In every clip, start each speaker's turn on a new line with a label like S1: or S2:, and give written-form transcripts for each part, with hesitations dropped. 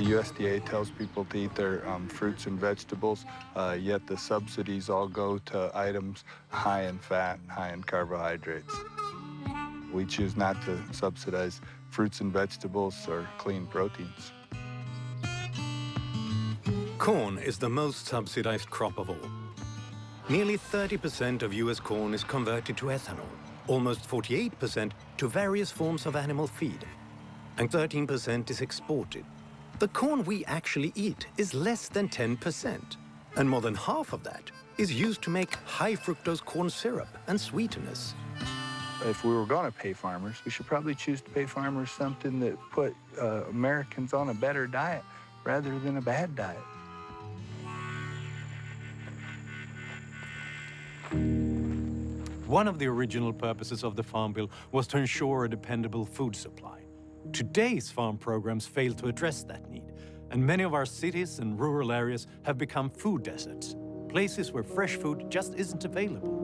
S1: USDA tells people to eat their fruits and vegetables, yet the subsidies all go to items high in fat, high in carbohydrates. We choose not to subsidize fruits and vegetables or clean proteins.
S2: Corn is the most subsidized crop of all. Nearly 30% of US corn is converted to ethanol, almost 48% to various forms of animal feed, and 13% is exported. The corn we actually eat is less than 10%, and more than half of that is used to make high fructose corn syrup and sweeteners.
S1: If we were going to pay farmers, we should probably choose to pay farmers something that put Americans on a better diet rather than a bad diet.
S3: One of the original purposes of the Farm Bill was to ensure a dependable food supply. Today's farm programs fail to address that need, and many of our cities and rural areas have become food deserts, places where fresh food just isn't available.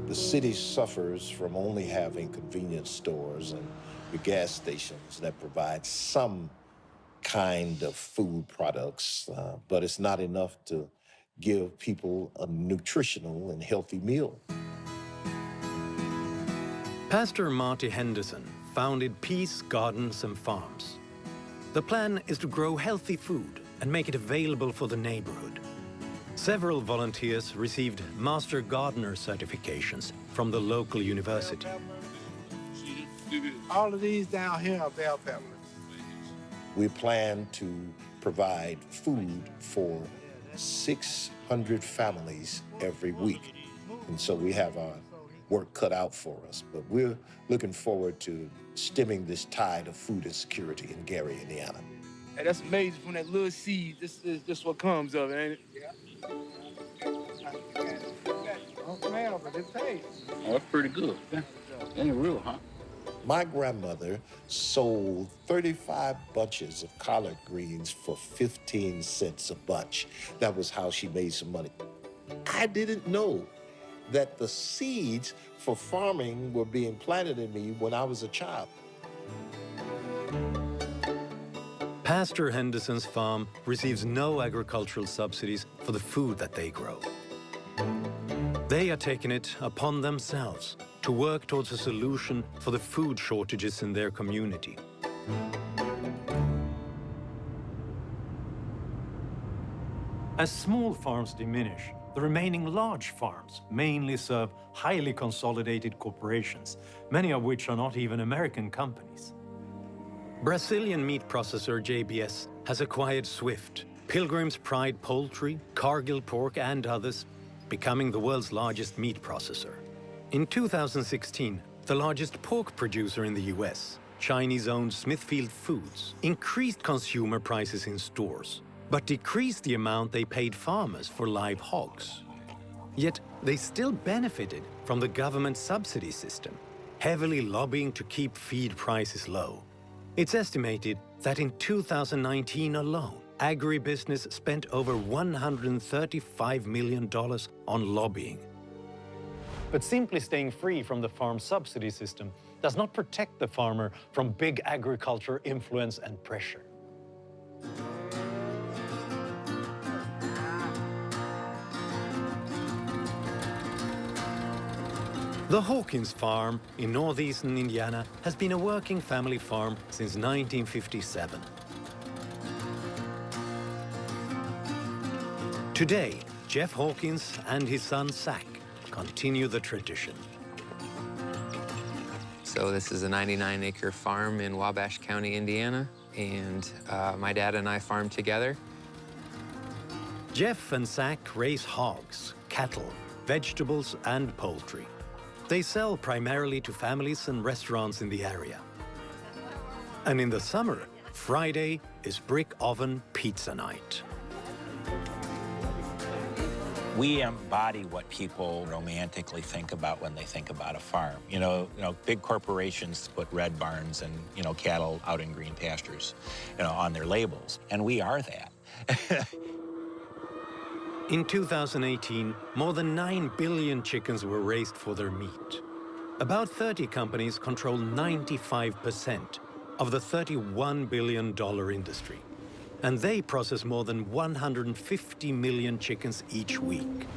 S4: The city suffers from only having convenience stores and the gas stations that provide some kind of food products, but it's not enough to give people a nutritional and healthy meal.
S2: Pastor Marty Henderson founded Peace Gardens and Farms. The plan is to grow healthy food and make it available for the neighborhood. Several volunteers received Master Gardener certifications from the local university.
S5: All of these down here are bell peppers.
S4: We plan to provide food for 600 families every week. And so we have our work cut out for us, but we're looking forward to stemming this tide of food insecurity in Gary, Indiana.
S5: Hey, that's amazing. From that little seed, this is just what comes of it, ain't it? Yeah. Don't smell, but it tastes.
S6: Oh, that's pretty good. Yeah. Ain't real, huh?
S4: My grandmother sold 35 bunches of collard greens for 15 cents a bunch. That was how she made some money. I didn't know that the seeds for farming were being planted in me when I was a child.
S2: Pastor Henderson's farm receives no agricultural subsidies for the food that they grow. They are taking it upon themselves to work towards a solution for the food shortages in their community.
S3: As small farms diminish, the remaining large farms mainly serve highly consolidated corporations, many of which are not even American companies.
S2: Brazilian meat processor JBS has acquired Swift, Pilgrim's Pride Poultry, Cargill Pork and others, becoming the world's largest meat processor. In 2016, the largest pork producer in the US, Chinese-owned Smithfield Foods, increased consumer prices in stores, but decreased the amount they paid farmers for live hogs. Yet they still benefited from the government subsidy system, heavily lobbying to keep feed prices low. It's estimated that in 2019 alone, agribusiness spent over $135 million on lobbying.
S3: But simply staying free from the farm subsidy system does not protect the farmer from big agriculture influence and pressure.
S2: The Hawkins Farm in northeastern Indiana has been a working family farm since 1957. Today, Jeff Hawkins and his son Zach continue the tradition.
S7: So this is a 99-acre farm in Wabash County, Indiana, and my dad and I farm together.
S2: Jeff and Zach raise hogs, cattle, vegetables, and poultry. They sell primarily to families and restaurants in the area. And in the summer, Friday is brick oven pizza night.
S8: We embody what people romantically think about when they think about a farm. You know, big corporations put red barns and, cattle out in green pastures, on their labels. And we are that.
S2: In 2018, more than 9 billion chickens were raised for their meat. About 30 companies control 95% of the $31 billion industry, and they process more than 150 million chickens each week.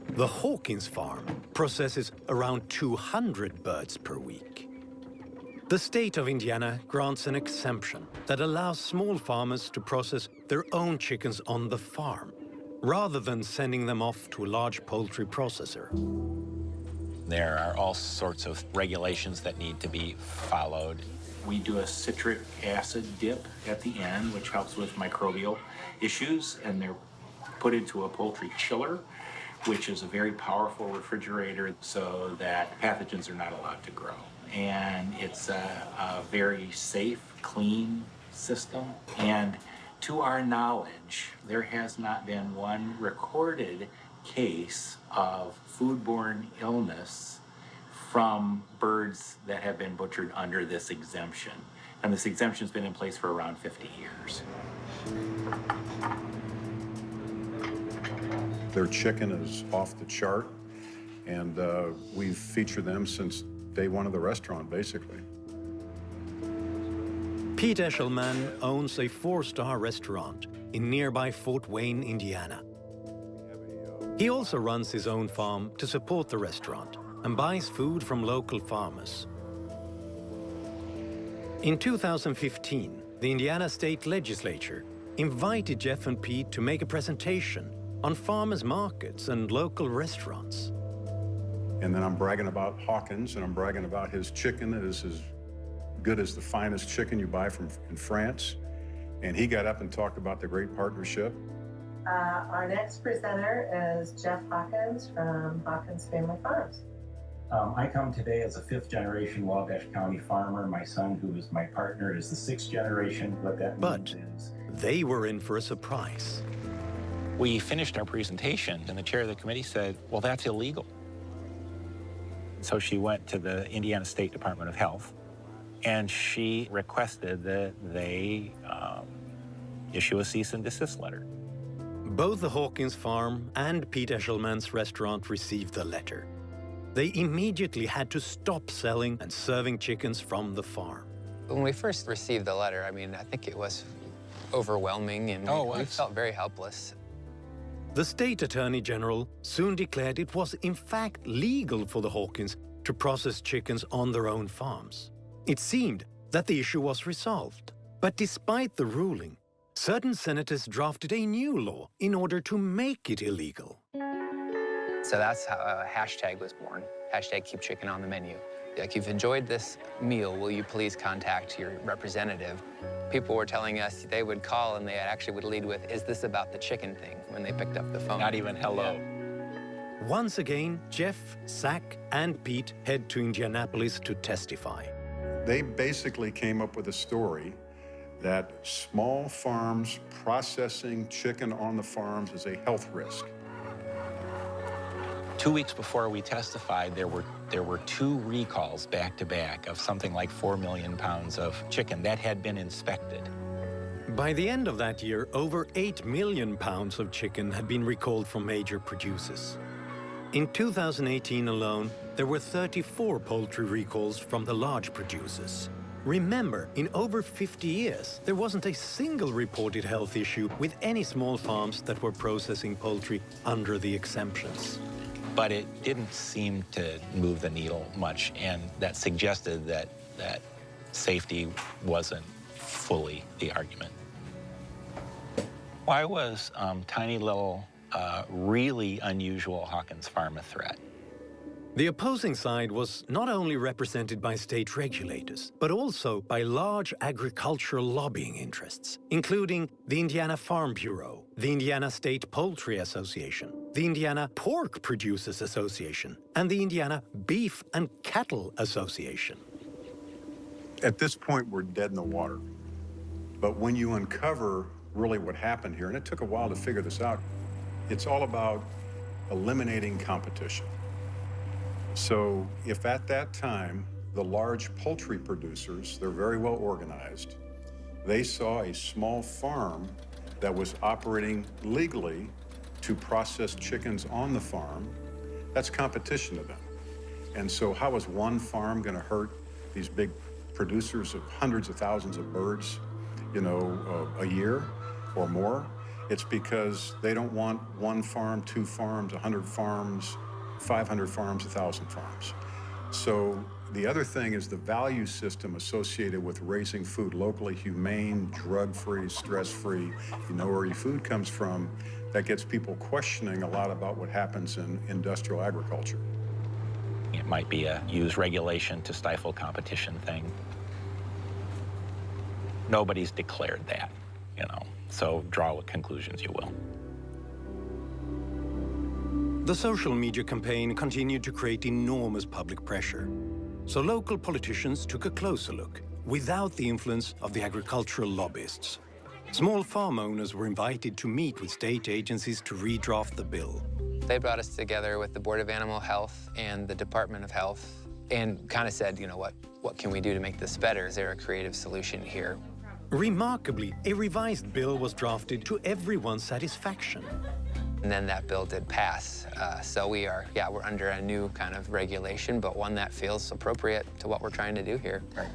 S2: The Hawkins farm processes around 200 birds per week. The state of Indiana grants an exemption that allows small farmers to process their own chickens on the farm, rather than sending them off to a large poultry processor.
S8: There are all sorts of regulations that need to be followed. We do a citric acid dip at the end, which helps with microbial issues, and they're put into a poultry chiller, which is a very powerful refrigerator so that pathogens are not allowed to grow. And it's a very safe, clean system. And to our knowledge, there has not been one recorded case of foodborne illness from birds that have been butchered under this exemption. And this exemption's been in place for around 50 years.
S9: Their chicken is off the chart, and we've featured them since day one of the restaurant, basically.
S2: Pete Eshelman owns a 4-star restaurant in nearby Fort Wayne, Indiana. He also runs his own farm to support the restaurant and buys food from local farmers. In 2015, the Indiana State Legislature invited Jeff and Pete to make a presentation on farmers' markets and local restaurants.
S9: And then I'm bragging about Hawkins, and I'm bragging about his chicken that is as good as the finest chicken you buy in France. And he got up and talked about the great partnership.
S10: Our next presenter is Jeff Hawkins from Hawkins Family Farms.
S11: I come today as a 5th-generation Wabash County farmer. My son, who is my partner, is the 6th generation. What that means is...
S2: they were in for a surprise.
S8: We finished our presentation, and the chair of the committee said, well, that's illegal. So she went to the Indiana State Department of Health, and she requested that they issue a cease and desist letter.
S2: Both the Hawkins farm and Pete Eshelman's restaurant received the letter. They immediately had to stop selling and serving chickens from the farm.
S7: When we first received the letter, I mean, I think it was overwhelming, and we felt very helpless.
S2: The state attorney general soon declared it was in fact legal for the Hawkins to process chickens on their own farms. It seemed that the issue was resolved. But despite the ruling, certain senators drafted a new law in order to make it illegal.
S7: So that's how a hashtag was born. Hashtag keep chicken on the menu. Like, you've enjoyed this meal, will you please contact your representative? People were telling us they would call and they actually would lead with, is this about the chicken thing, when they picked up the phone.
S8: Not even hello.
S7: Yeah.
S2: Once again, Jeff, Zach, and Pete head to Indianapolis to testify.
S9: They basically came up with a story that small farms processing chicken on the farms is a health risk.
S8: 2 weeks before we testified, there were 2 recalls back-to-back of something like 4 million pounds of chicken that had been inspected.
S2: By the end of that year, over 8 million pounds of chicken had been recalled from major producers. In 2018 alone, there were 34 poultry recalls from the large producers. Remember, in over 50 years, there wasn't a single reported health issue with any small farms that were processing poultry under the exemptions.
S8: But it didn't seem to move the needle much, and that suggested that safety wasn't fully the argument. Why was tiny little, really unusual Hawkins farm a threat?
S2: The opposing side was not only represented by state regulators, but also by large agricultural lobbying interests, including the Indiana Farm Bureau, the Indiana State Poultry Association, the Indiana Pork Producers Association, and the Indiana Beef and Cattle Association.
S9: At this point, we're dead in the water. But when you uncover really what happened here, and it took a while to figure this out, it's all about eliminating competition. So if at that time, the large poultry producers, they're very well organized, they saw a small farm that was operating legally to process chickens on the farm, that's competition to them. And so how is one farm going to hurt these big producers of hundreds of thousands of birds, a year or more? It's because they don't want one farm, two farms, 100 farms, 500 farms, 1,000 farms. So the other thing is the value system associated with raising food locally, humane, drug-free, stress-free. You know where your food comes from. That gets people questioning a lot about what happens in industrial agriculture.
S8: It might be a use regulation to stifle competition thing. Nobody's declared that, so draw what conclusions you will.
S2: The social media campaign continued to create enormous public pressure. So local politicians took a closer look, without the influence of the agricultural lobbyists. Small farm owners were invited to meet with state agencies to redraft the bill.
S7: They brought us together with the Board of Animal Health and the Department of Health and kind of said, what can we do to make this better? Is there a creative solution here?
S2: Remarkably, a revised bill was drafted to everyone's satisfaction.
S7: And then that bill did pass. So we're under a new kind of regulation, but one that feels appropriate to what we're trying to do here. Right.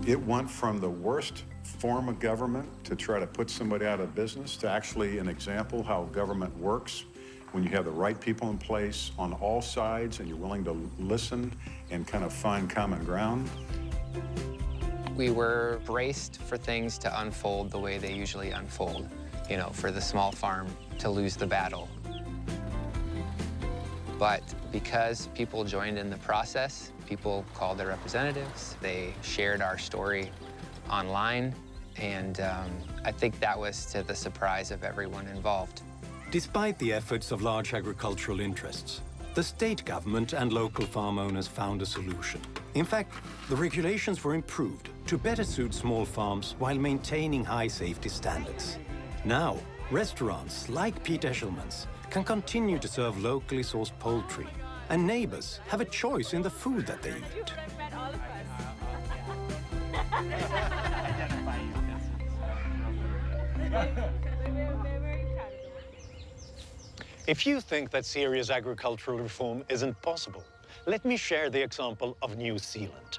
S9: It went from the worst form of government to try to put somebody out of business to actually an example how government works when you have the right people in place on all sides and you're willing to listen and kind of find common ground.
S7: We were braced for things to unfold the way they usually unfold. For the small farm to lose the battle. But because people joined in the process, people called their representatives, they shared our story online, and I think that was to the surprise of everyone involved.
S2: Despite the efforts of large agricultural interests, the state government and local farm owners found a solution. In fact, the regulations were improved to better suit small farms while maintaining high safety standards. Now, restaurants like Pete Eshelman's can continue to serve locally sourced poultry, and neighbors have a choice in the food that they eat. If you think that serious agricultural reform isn't possible, let me share the example of New Zealand.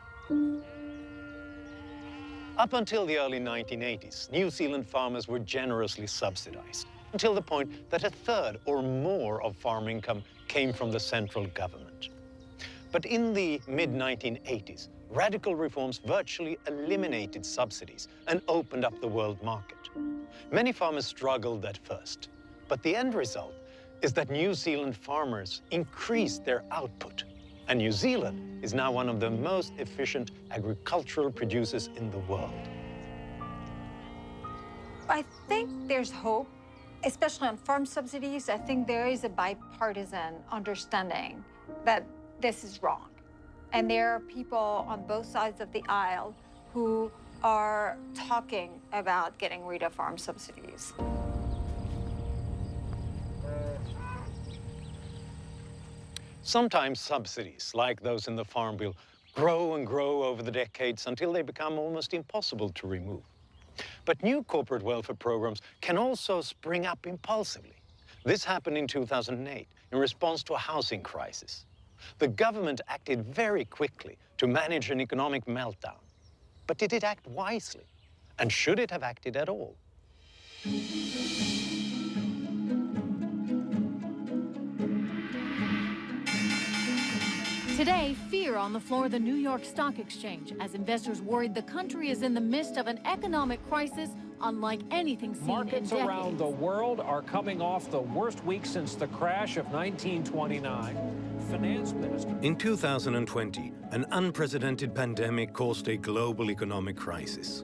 S2: Up until the early 1980s, New Zealand farmers were generously subsidized, until the point that a third or more of farm income came from the central government. But in the mid-1980s, radical reforms virtually eliminated subsidies and opened up the world market. Many farmers struggled at first, but the end result is that New Zealand farmers increased their output. And New Zealand is now one of the most efficient agricultural producers in the world.
S12: I think there's hope, especially on farm subsidies. I think there is a bipartisan understanding that this is wrong. And there are people on both sides of the aisle who are talking about getting rid of farm subsidies.
S2: Sometimes subsidies, like those in the Farm Bill, grow and grow over the decades until they become almost impossible to remove. But new corporate welfare programs can also spring up impulsively. This happened in 2008 in response to a housing crisis. The government acted very quickly to manage an economic meltdown. But did it act wisely? And should it have acted at all?
S13: Today, fear on the floor of the New York Stock Exchange as investors worried the country is in the midst of an economic crisis unlike anything seen in decades.
S14: Markets around the world are coming off the worst week since the crash of 1929. Finance Minister.
S2: In 2020, an unprecedented pandemic caused a global economic crisis.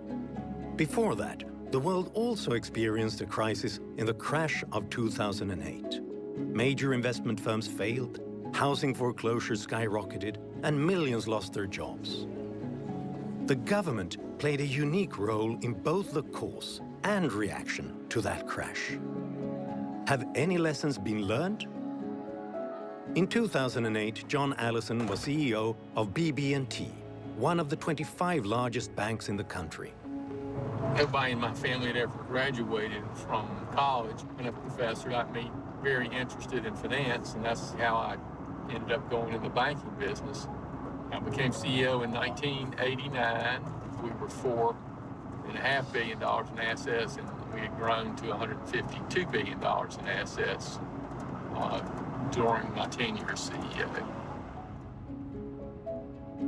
S2: Before that, the world also experienced a crisis in the crash of 2008. Major investment firms failed, housing foreclosures skyrocketed, and millions lost their jobs. The government played a unique role in both the cause and reaction to that crash. Have any lessons been learned? In 2008, John Allison was CEO of BB&T, one of the 25 largest banks in the country.
S15: Everybody in my family that ever graduated from college and a professor got me very interested in finance, and that's how I ended up going in the banking business. I became CEO in 1989. We were $4.5 billion in assets, and we had grown to $152 billion in assets during my tenure as CEO.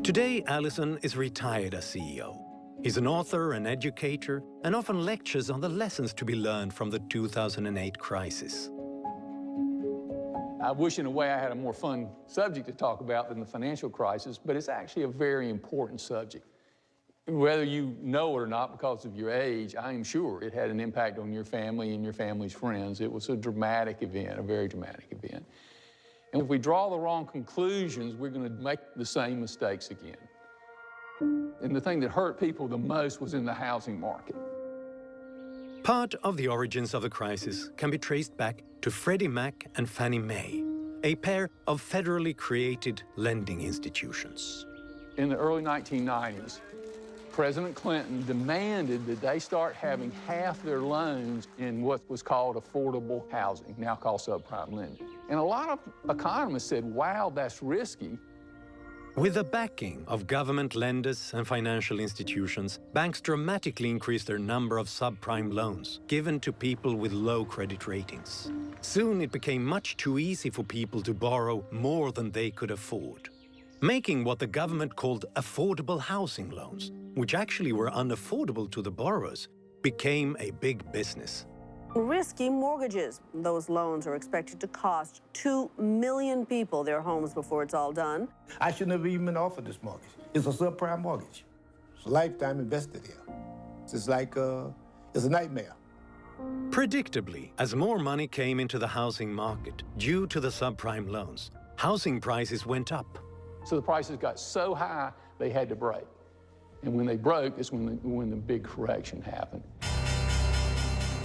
S2: Today, Allison is retired as CEO. He's an author and educator and often lectures on the lessons to be learned from the 2008 crisis.
S15: I wish in a way I had a more fun subject to talk about than the financial crisis, but it's actually a very important subject. Whether you know it or not because of your age, I am sure it had an impact on your family and your family's friends. It was a dramatic event, a very dramatic event. And if we draw the wrong conclusions, we're going to make the same mistakes again. And the thing that hurt people the most was in the housing market.
S2: Part of the origins of the crisis can be traced back to Freddie Mac and Fannie Mae, a pair of federally created lending institutions.
S15: In the early 1990s, President Clinton demanded that they start having half their loans in what was called affordable housing, now called subprime lending. And a lot of economists said, wow, that's risky.
S2: With the backing of government lenders and financial institutions, banks dramatically increased their number of subprime loans given to people with low credit ratings. Soon it became much too easy for people to borrow more than they could afford, making what the government called affordable housing loans, which actually were unaffordable to the borrowers, became a big business.
S16: Risky mortgages. Those loans are expected to cost 2 million people their homes before it's all done.
S5: I should never even been offered this mortgage. It's a subprime mortgage. It's a lifetime invested here. It's like, it's a nightmare.
S2: Predictably, as more money came into the housing market due to the subprime loans, housing prices went up.
S15: So the prices got so high, they had to break. And when they broke is when the big correction happened.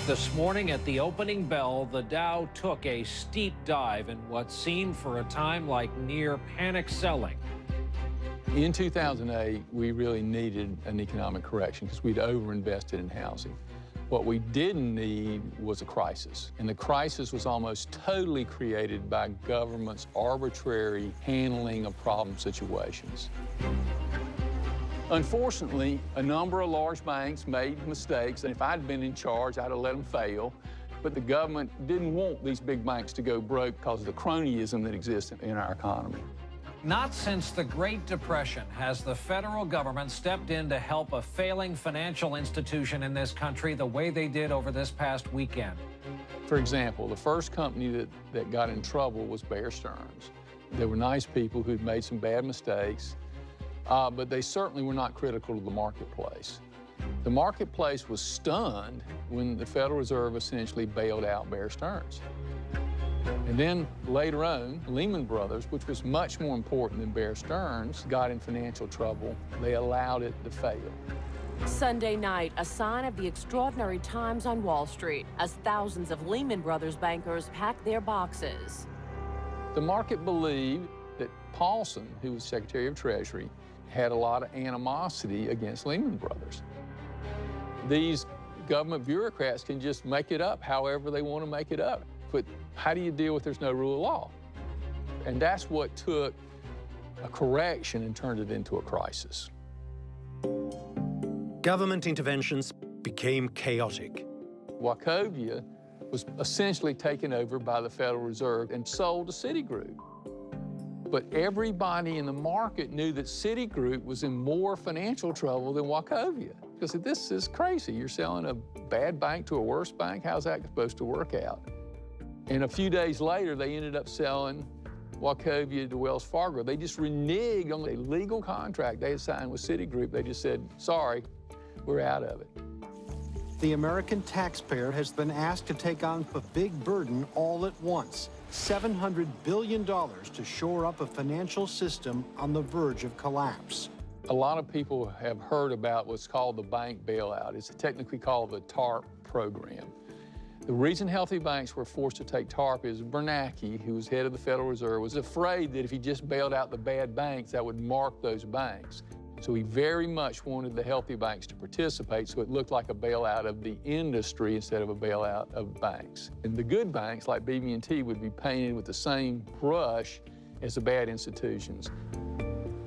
S14: This morning at the opening bell, the Dow took a steep dive in what seemed for a time like near panic selling.
S15: In 2008, we really needed an economic correction because we'd overinvested in housing. What we didn't need was a crisis. And the crisis was almost totally created by government's arbitrary handling of problem situations. Unfortunately, a number of large banks made mistakes, and if I'd been in charge, I'd have let them fail. But the government didn't want these big banks to go broke because of the cronyism that exists in our economy.
S14: Not since the Great Depression has the federal government stepped in to help a failing financial institution in this country the way they did over this past weekend.
S15: For example, the first company that got in trouble was Bear Stearns. They were nice people who'd made some bad mistakes, but they certainly were not critical to the marketplace. The marketplace was stunned when the Federal Reserve essentially bailed out Bear Stearns. And then later on, Lehman Brothers, which was much more important than Bear Stearns, got in financial trouble. They allowed it to fail.
S17: Sunday night, a sign of the extraordinary times on Wall Street as thousands of Lehman Brothers bankers packed their boxes.
S15: The market believed that Paulson, who was Secretary of Treasury, had a lot of animosity against Lehman Brothers. These government bureaucrats can just make it up however they want to make it up. But how do you deal with there's no rule of law? And that's what took a correction and turned it into a crisis.
S2: Government interventions became chaotic.
S15: Wachovia was essentially taken over by the Federal Reserve and sold to Citigroup. But everybody in the market knew that Citigroup was in more financial trouble than Wachovia. Because this is crazy. You're selling a bad bank to a worse bank. How's that supposed to work out? And a few days later, they ended up selling Wachovia to Wells Fargo. They just reneged on a legal contract they had signed with Citigroup. They just said, sorry, we're out of it.
S18: The American taxpayer has been asked to take on a big burden all at once. $700 billion to shore up a financial system on the verge of collapse.
S15: A lot of people have heard about what's called the bank bailout. It's technically called the TARP program. The reason healthy banks were forced to take TARP is Bernanke, who was head of the Federal Reserve, was afraid that if he just bailed out the bad banks, that would mark those banks. So he very much wanted the healthy banks to participate, so it looked like a bailout of the industry instead of a bailout of banks. And the good banks, like BB&T, would be painted with the same brush as the bad institutions.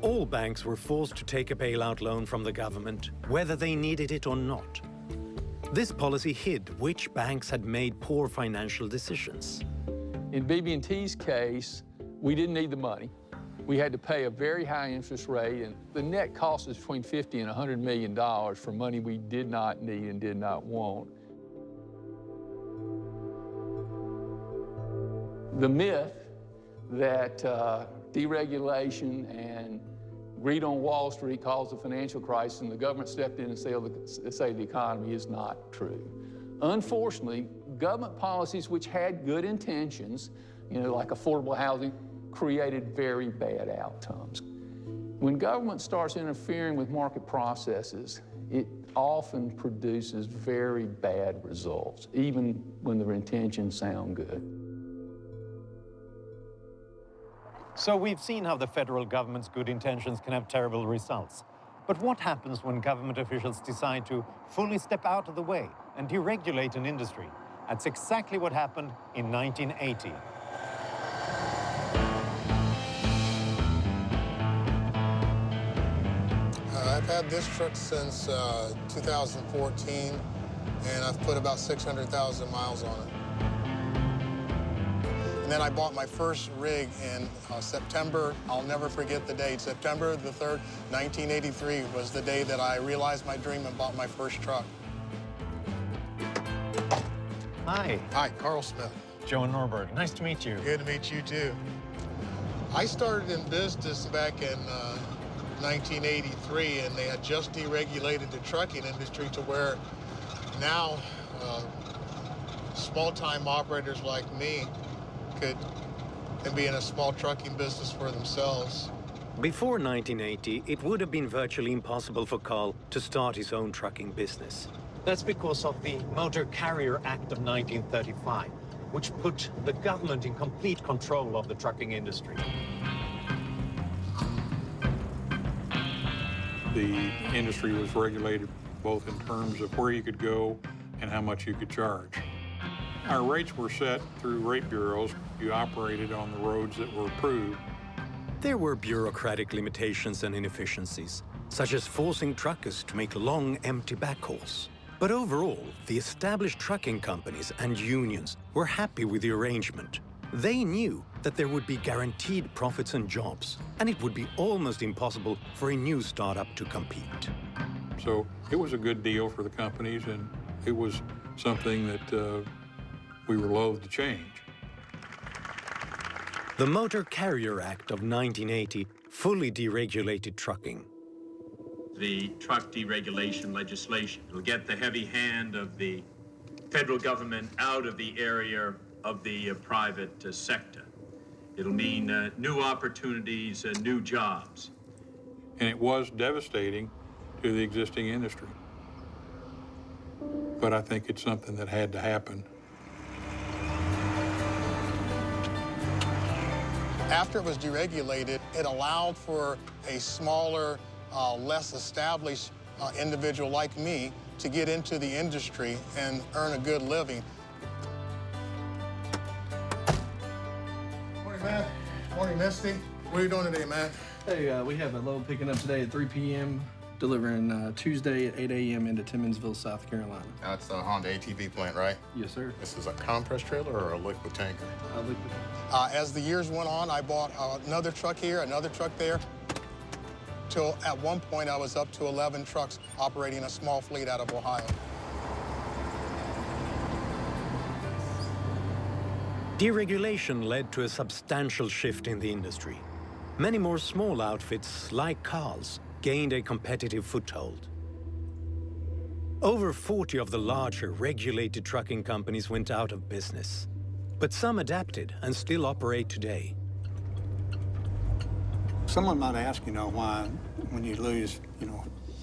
S2: All banks were forced to take a bailout loan from the government, whether they needed it or not. This policy hid which banks had made poor financial decisions.
S15: In BB&T's case, we didn't need the money. We had to pay a very high interest rate, and the net cost is between $50 and $100 million for money we did not need and did not want. The myth that deregulation and greed on Wall Street caused the financial crisis and the government stepped in and saved the economy is not true. Unfortunately, government policies which had good intentions, like affordable housing, created very bad outcomes. When government starts interfering with market processes, it often produces very bad results, even when their intentions sound good.
S3: So we've seen how the federal government's good intentions can have terrible results. But what happens when government officials decide to fully step out of the way and deregulate an industry? That's exactly what happened in 1980.
S19: I've had this truck since 2014, and I've put about 600,000 miles on it. And then I bought my first rig in September. I'll never forget the date. September the 3rd, 1983 was the day that I realized my dream and bought my first truck.
S3: Hi.
S19: Hi, Carl Smith.
S3: Joe Norbert, nice to meet you.
S19: Good to meet you, too. I started in business back in 1983, and they had just deregulated the trucking industry to where now small-time operators like me can be in a small trucking business for themselves.
S2: Before 1980, it would have been virtually impossible for Carl to start his own trucking business.
S3: That's because of the Motor Carrier Act of 1935, which put the government in complete control of the trucking industry.
S9: The industry was regulated both in terms of where you could go and how much you could charge. Our rates were set through rate bureaus. You operated on the roads that were approved.
S2: There were bureaucratic limitations and inefficiencies, such as forcing truckers to make long, empty backhauls. But overall, the established trucking companies and unions were happy with the arrangement. They knew that there would be guaranteed profits and jobs, and it would be almost impossible for a new startup to compete.
S9: So it was a good deal for the companies, and it was something that we were loath to change.
S2: The Motor Carrier Act of 1980 fully deregulated trucking.
S20: The truck deregulation legislation will get the heavy hand of the federal government out of the area of the private sector. It'll mean new opportunities and new jobs.
S9: And it was devastating to the existing industry. But I think it's something that had to happen.
S19: After it was deregulated, it allowed for a smaller, less established individual like me to get into the industry and earn a good living. Morning, Matt. Morning, Misty. What are you doing today, Matt?
S21: Hey, we have a load picking up today at 3 p.m., delivering Tuesday at 8 a.m. into Timminsville, South Carolina.
S19: That's the Honda ATV plant, right?
S21: Yes, sir.
S19: This is a compress trailer or a liquid tanker?
S21: Liquid.
S19: As the years went on, I bought another truck here, another truck there, till at one point I was up to 11 trucks operating a small fleet out of Ohio.
S2: Deregulation led to a substantial shift in the industry. Many more small outfits, like Carl's, gained a competitive foothold. Over 40 of the larger regulated trucking companies went out of business, but some adapted and still operate today.
S22: Someone might ask, why when you lose,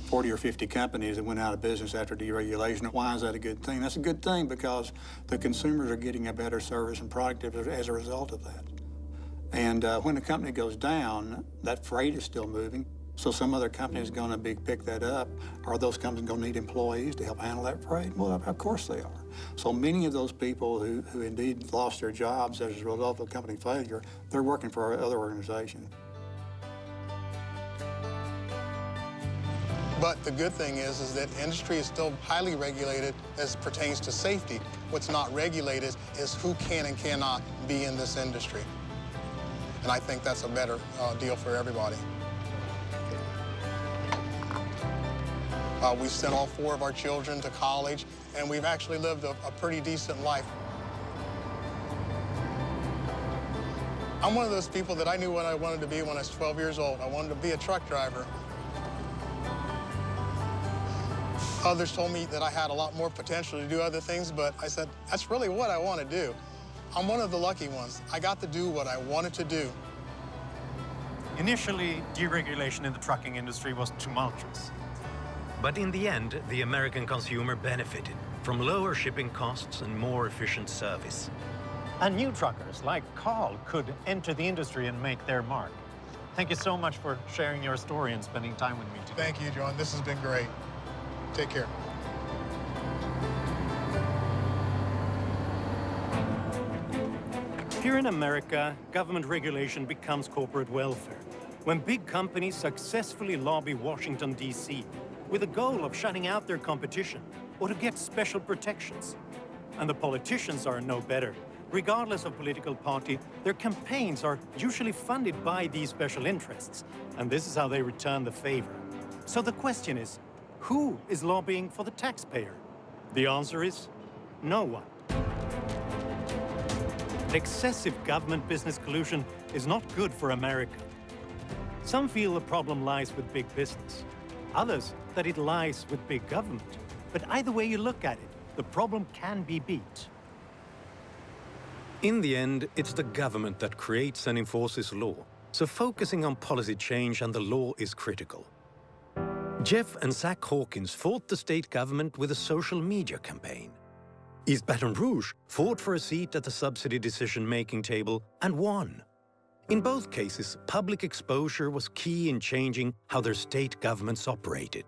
S22: 40 or 50 companies that went out of business after deregulation, why is that a good thing? That's a good thing because the consumers are getting a better service and product as a result of that. And when a company goes down, that freight is still moving. So some other company is going to pick that up. Are those companies going to need employees to help handle that freight? Well, of course they are. So many of those people who indeed lost their jobs as a result of company failure, they're working for other organizations.
S19: But the good thing is that industry is still highly regulated as pertains to safety. What's not regulated is who can and cannot be in this industry. And I think that's a better deal for everybody. We sent all 4 of our children to college, and we've actually lived a pretty decent life. I'm one of those people that I knew what I wanted to be when I was 12 years old. I wanted to be a truck driver. Others told me that I had a lot more potential to do other things, but I said, that's really what I want to do. I'm one of the lucky ones. I got to do what I wanted to do.
S3: Initially, deregulation in the trucking industry was tumultuous.
S2: But in the end, the American consumer benefited from lower shipping costs and more efficient service.
S3: And new truckers like Carl could enter the industry and make their mark. Thank you so much for sharing your story and spending time with me today.
S19: Thank you, John. This has been great. Take care.
S3: Here in America, government regulation becomes corporate welfare. When big companies successfully lobby Washington, D.C., with the goal of shutting out their competition or to get special protections. And the politicians are no better. Regardless of political party, their campaigns are usually funded by these special interests. And this is how they return the favor. So the question is, who is lobbying for the taxpayer? The answer is no one. Excessive government-business collusion is not good for America. Some feel the problem lies with big business. Others that it lies with big government. But either way you look at it, the problem can be beat.
S2: In the end, it's the government that creates and enforces law, so focusing on policy change and the law is critical. Jeff and Zach Hawkins fought the state government with a social media campaign. East Baton Rouge fought for a seat at the subsidy decision-making table and won. In both cases, public exposure was key in changing how their state governments operated.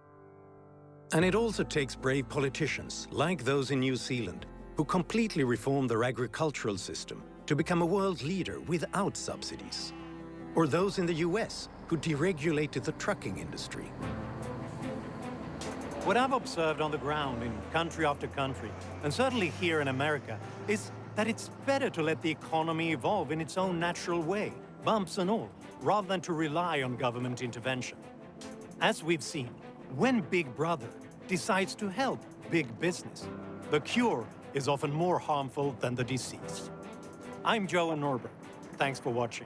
S2: And it also takes brave politicians, like those in New Zealand, who completely reformed their agricultural system to become a world leader without subsidies. Or those in the US, who deregulated the trucking industry.
S3: What I've observed on the ground in country after country, and certainly here in America, is that it's better to let the economy evolve in its own natural way, bumps and all, rather than to rely on government intervention. As we've seen, when Big Brother decides to help big business, the cure is often more harmful than the disease. I'm Joe Norberg. Thanks for watching.